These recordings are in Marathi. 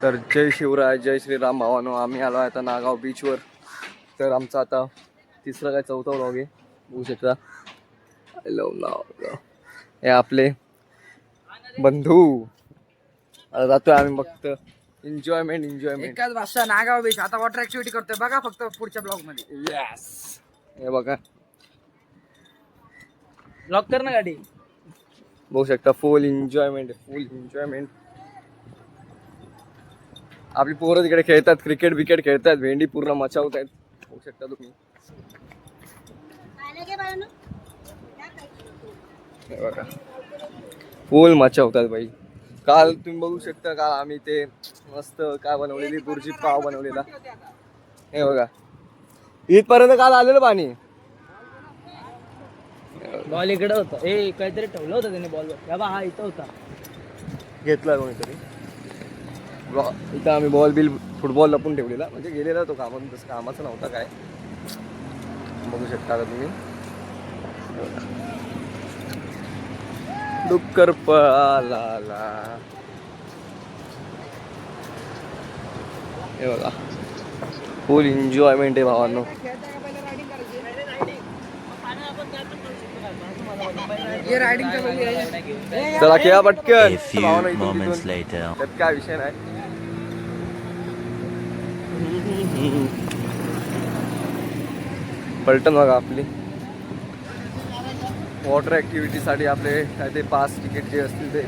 तर जय शिवराय जय श्रीराम भावानो. आम्ही आलो आता नागाव बीचवर. तर आमचा आता तिसरा काय चौथा व्लॉग आहे, बघू शकता. हे आपले बंधू. आता जातोय आम्ही फक्त एन्जॉयमेंट. एकाच भाषा नागाव बीच. आता वॉटर ऍक्टिव्हिटी करतोय बघा फक्त पुढच्या ब्लॉग मध्ये. यस, हे बघा ब्लॉग कर ना गाडी. बघू शकता फुल एन्जॉयमेंट. आपली पोरं तिकडे खेळतात, क्रिकेट खेळतात, भेंडी पूर्ण मचावत आहेत, बघू शकता तुम्ही. हे बघा फुल मचावतात बाई. काल तुम्ही बघू शकता, काल आम्ही ते मस्त काय बनवलेली बुर्जी पाव बनवलेला. हे बघा इथपर्यंत काल आलेलं पाणी. बॉल इकडे होता. काहीतरी ठेवलं होतं त्याने बॉल. हा इथं होता, घेतला कोणीतरी. इथं आम्ही बॉल बिल फुटबॉल लपून ठेवलेला, म्हणजे गेलेला तो कामाचा नव्हता काय. बघू शकता का तुम्ही. डुक्कर पळाला. हे बघा फुल एन्जॉयमेंट आहे भावांनो. चला खेळा पटकन भावांनो. त्यात काय विषय नाही. पलटण बघा आपली वॉटर ॲक्टिव्हिटीसाठी आपले काय ते पास तिकीट जे असतील ते.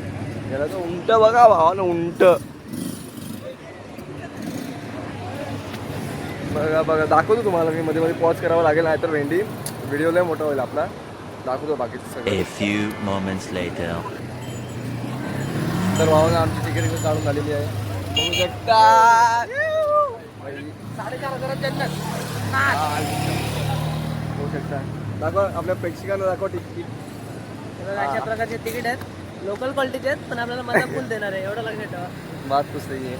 त्याला तर उंट बघा भावानं, उंट बघा दाखवतो तुम्हाला मी. मध्ये पॉज करावा लागेल, नाही तर भेंडी व्हिडिओ लय मोठा होईल आपला. दाखवतो बाकीचं सगळं. तर भावानं आमची तिकीट काढून झालेली आहे, बघू शकता. 4,500 बघू शकता. दाखवा आपल्या प्रेक्षकांना, दाखवा तिकीट. अशा प्रकारचे तिकीट आहेत, लोकल क्वालिटीचे आहेत, पण आपल्याला मजा फुल देणार आहे, एवढं लक्षात ठेवा. बात तो सही है.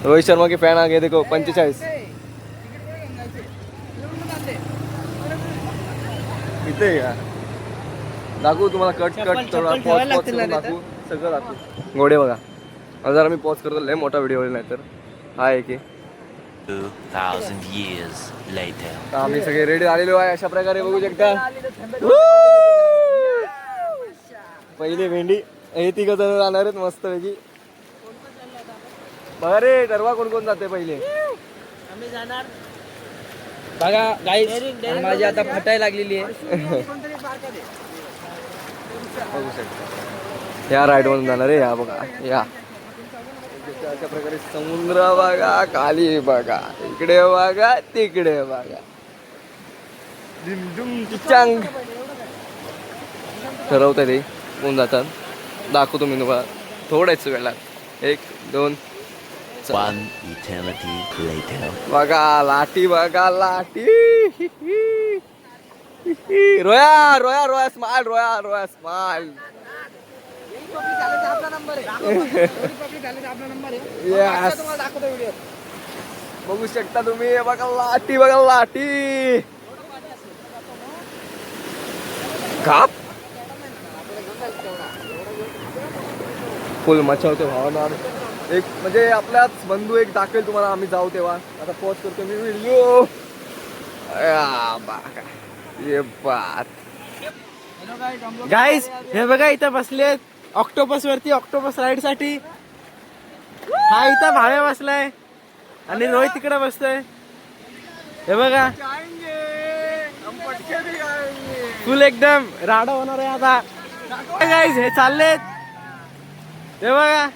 रोहित शर्मा के फैन आ गए देखो. 45 इथे का दाखवू तुम्हाला. कट थोडा पॉज दाखवू, सगळं दाखवू. घोडे बघा. जरा मी पॉज करतो, लय मोठा व्हिडिओ होईल नाही तर. हा आहे की 2000 years later. आम्ही सगळे रेडी आलेलो आहे अशा प्रकारे, बघू शकता. पहिले भेंडी हे तिघ जण जाणार आहेत मस्त पैकी. बघा रे ठरवा कोण कोण जाते पहिले. आम्ही जाणार बघा गाईस. माझी आता फटायला लागलेली आहे. बघू शकता या राईड मधून जाणार आहे. या बघा या अशा प्रकारे. समुद्र बघा, खाली बघा, इकडे बघा, तिकडे बघा. चिचांग ठरवता ते कोण जातात. दाखवतो मी तुम्हाला थोड्याच वेळात. 1 2 One eternity later. बघा लाठी, बघा लाठी. रोया रोया रोया स्माइल, रोया स्माइल. बघू शकता तुम्ही. बघा लाठी, बघा लाठी. काप फुल मचावते भावना. एक म्हणजे आपल्याच बंधू एक दाखवेल तुम्हाला आम्ही जाऊ तेव्हा. आता पॉज करतो मी व्हिडिओ. ये बात गाईस, हे बघा इथं बसलेत ऑक्टोपस वरती, ऑक्टोपस राईड साठी. हा इथं भाव्या बसलाय आणि रोहित तिकडे बसतोय. हे बघा फुल एकदम राडा होणार आहे आता. गाईस हे चाललेत. हे बघा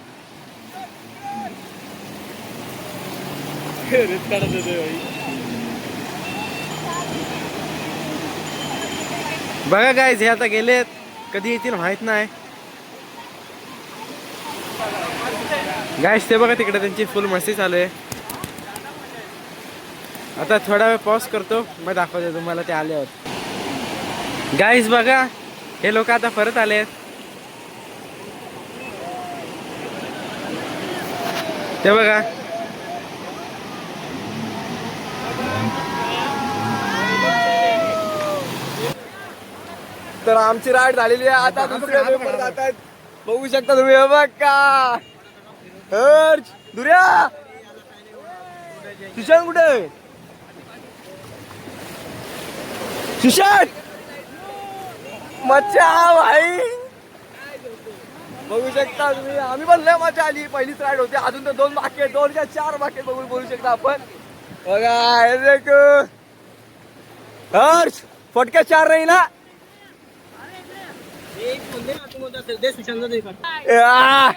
बघा गाईस, हे आता गेलेत. कधी येतील माहित नाही. गाईस ते बघा तिकडे त्यांची फुल मस्ती चालू आहे. आता थोडा वेळ पॉज करतो, मग दाखवतो तुम्हाला ते आल्यावर. गाईस बघा हे लोक आता परत आलेत. ते बघा तर आमची राईड झालेली आहे. आता दुसऱ्या पेपर जात आहेत, बघू शकता तुम्ही. बघा हर्ष दुर्या सुशांत कुठे सुशांत मच्छा भाई बघू शकता तुम्ही आम्ही पण लय मजा आली पहिलीच राईड होती अजून तर 2 बाकी आहेत 2 का 4 बाकी बघून बोलू शकता आपण बघा हे देखो हर्ष फटक्या 4 नाही ना या,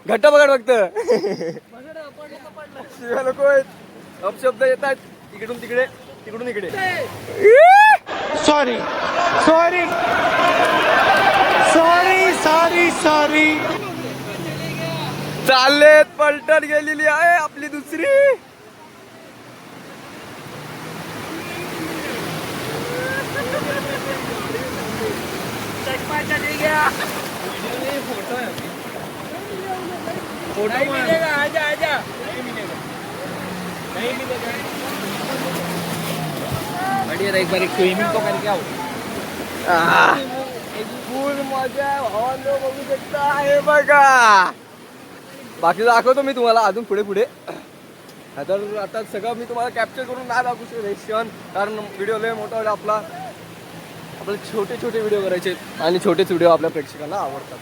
घट्ट पकड फक्त लोक अपशब्द येतात इकडून तिकडे तिकडून इकडे sorry sorry sorry sorry sorry. चाललेत पलटण गेलेली आहे आपली दुसरी एक बार स्विमिंग तो करके आओ. फुल मजा भावांनो बघू शकता हे बघा बाकी दाखवतो मी तुम्हाला अजून पुढे पुढे तर आता सगळं मी तुम्हाला कॅप्चर करून नाही दाखवू शकतो क्षण कारण व्हिडिओ लय मोठा होईल आपला आपल्याला छोटे छोटे व्हिडिओ करायचे आणि छोटेच व्हिडिओ आपल्या प्रेक्षकांना आवडतात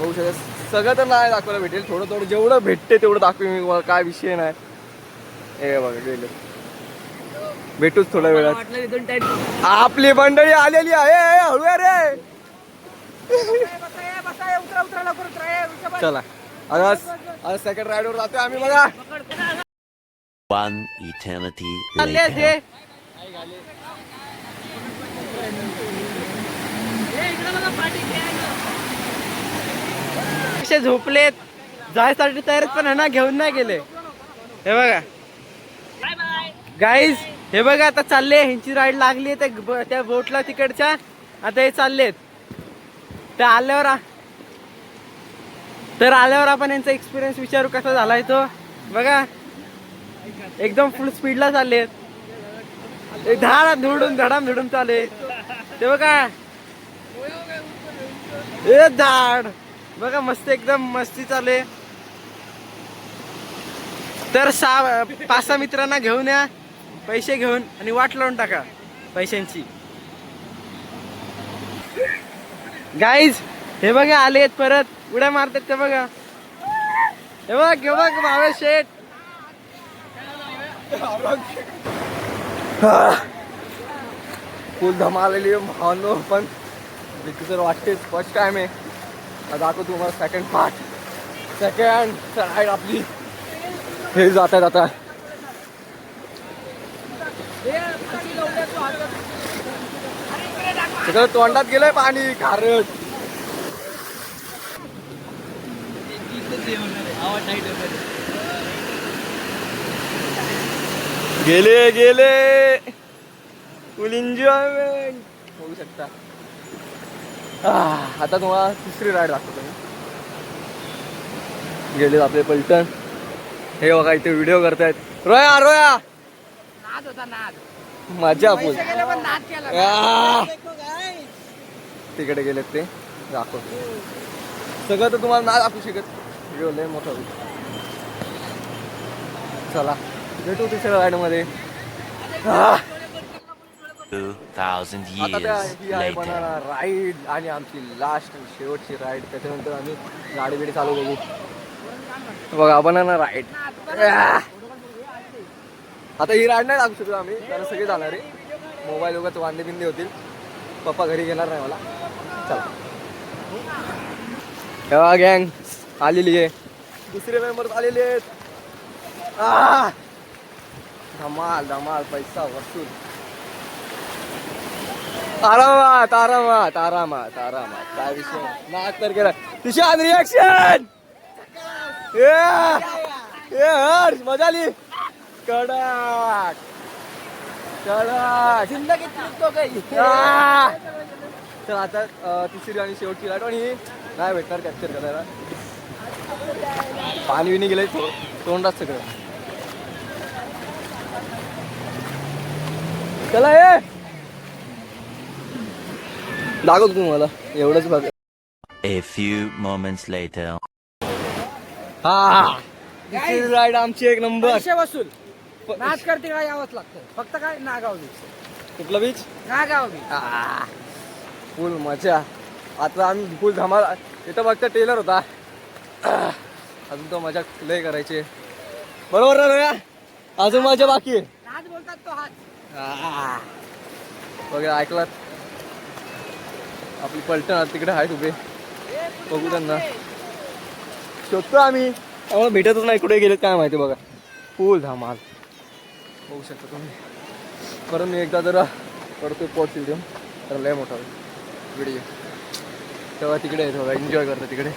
बघू शकता सगळं तर नाही दाखवायला भेटेल थोडं थोडं जेवढं भेटते तेवढं दाखवेन मी तुम्हाला काय विषय नाही हे बघा गेले भेटूच थोड्या वेळात आपली मंडळी आलेली आहे हळूया रे चला आज सेकंड राईडवर जातोय आम्ही बघा One eternity later. झोपलेत जायसाठी तयार पण आहे ना घेऊन नाही गेले हे बघा गाईज हे बघा आता चालले ह्यांची राईड लागली त्या बोटला तिकडच्या आता हे चाललेत तर आल्यावर आपण यांचा एक्सपिरियन्स विचारू कसा झालाय तो बघा एकदम फुल स्पीडला चाललेत धडाम धुडून चालले ते बघा ए धाड बघा मस्त एकदम मस्ती चालले तर 5-6 मित्रांना घेऊन या पैसे घेऊन आणि वाट लावून टाका पैशांची गाईज हे बघा आलेत परत उड्या मारतात ते बघा हे बघ भावे शेठ फुल धमालेली भावनो पण भीती तर वाटतेच फर्स्ट टाइम आहे दाखवतो तुम्हाला सेकंड राईड आपली हे जात आहेत आता सगळं तोंडात गेलंय पाणी खारट गेले फुल एन्जॉयमेंट होऊ शकता आता तुम्हाला तिसरी राईड दाखवतो मी गेले आपले पलटण हे बघा इथे व्हिडिओ करतायत रोया मजा फुल तिकडे गेलेत ते दाखवतो सगळं तर तुम्हाला नाही दाखवू शकत व्हिडिओ लय मोठा होईल चला भेटू तिसऱ्या राईड मध्ये 2000 आता त्या years ही आहे later. बनाना राईड आणि आमची लास्ट शेवटची राईड त्याच्यानंतर आम्ही गाडी बिडी चालू बघू बघा बनाना राईड आता ही राईड नाही दाखवू शकतो आम्ही कारण सगळे जाणार आहे मोबाईल वगैरे वांदे बिंदे होतील पप्पा घरी घेणार नाही मला चला तेव्हा गँग आलेली आहे दुसरे मेंबर्स आलेले आहेत धमाल पैसा वसूल आरामात काय विषय नाक तर केला तुषार रिॲक्शन हर्ष मजा आली कडक जिंदगीत तो काही तर आता तिसरी आणि शेवटची राईड आणि ही नाही भेटणार कॅप्चर करायला पाणी विणी गेलंय तोंडात सगळं चला ये दाखवतो तुम्हाला एवढंच बघ A few moments later. हा राईड आमची एक नंबर. पैसे वसूल नाच करते काय यावंच लागतं. फक्त काय नागाव बीच. कुठला बीच? नागाव बीच. फुल मजा. आता आम्ही फुल धमाल. इथं फक्त टेलर होता. अजून तो मजा लय करायची. बरोबर ना रोया? अजून मजा बाकी आहे. नाच बोलतात तो हात. वगैरे ऐकलात. आपली पलटण तिकडे आहेत उभे. बघू त्यांना शोधतो आम्ही. आम्हाला भेटतच नाही. कुठे गेलेत काय माहिती. बघा फुल धमाल बघू शकता तुम्ही. परत मी एकदा जरा करतोय पॉट व्हिडिओ. तर लय मोठा व्हिडिओ तेव्हा तिकडे आहे. थोडा एन्जॉय करतो तिकडे.